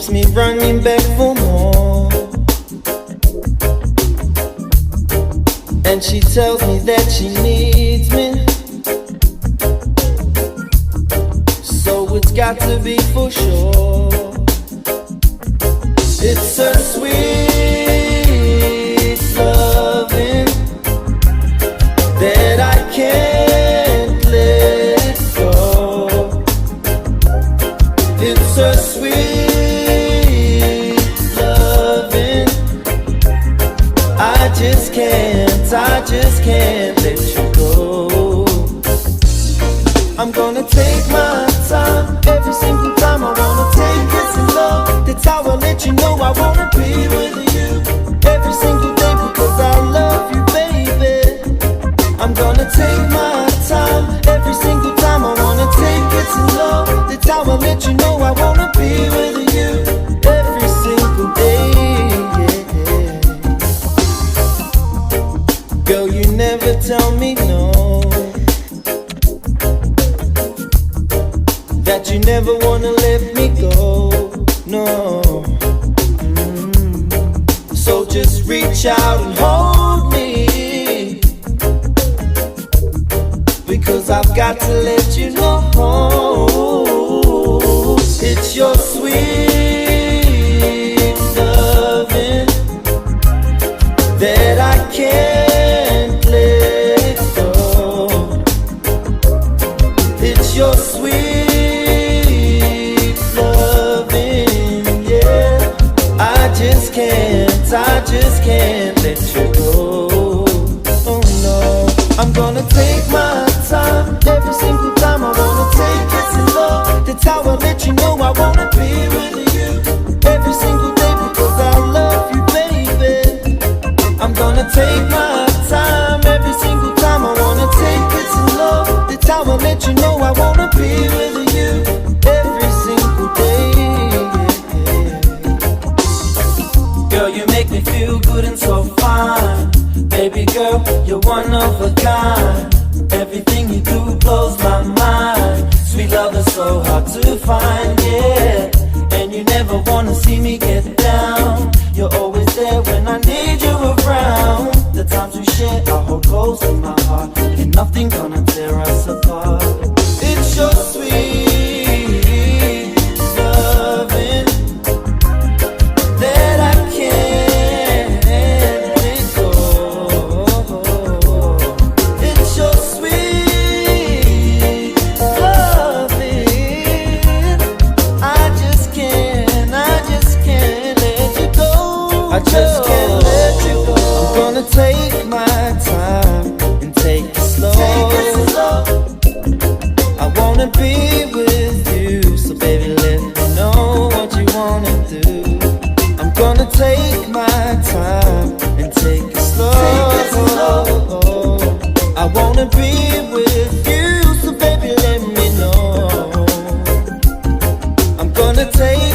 keeps me running back for more. And she tells me that she needs me, so it's got to be for sure. It's a sweet loving that I can't let go. It's a sweet loving, I just can't let you go. I'm gonna take my time, every single time I wanna take it slow. That's how I let you know I wanna be with you every single day, because I love you, baby. I'm gonna take my time, every single time I wanna take it slow. That's how I let you know I wanna be with you every single day, yeah. Girl, you never tell me no, that you never wanna let me go, no. So just reach out and hold me, because I've got to let you know it's your sweet loving that I can't let go. It's your sweet loving, yeah. I just can't let you go. Oh no, I'm gonna take my time, every single time I wanna take it slow. That's how I let you know I wanna be with you every single day, because I love you, baby. I'm gonna take my time, every single time I wanna take it slow. That's how I let you know I wanna be with you every single day, yeah. Girl, you make me feel good and so fine. Baby girl, you're one of a kind. Everything you do blows my mind. Sweet love is so hard to find, yeah. And you never wanna see me get down. You're always there when I need you around. The times we share, I hold close in my heart. Ain't nothing gonna tear us apart. It's your sweet loving that I can't let go. It's your sweet loving, I just can't let you go. I just can't let you go. I'm gonna take my time and take it slow. I wanna be with you, so baby let me know what you wanna do. I'm gonna take my time and take it slow. I wanna be with you, so baby let me know. I'm gonna take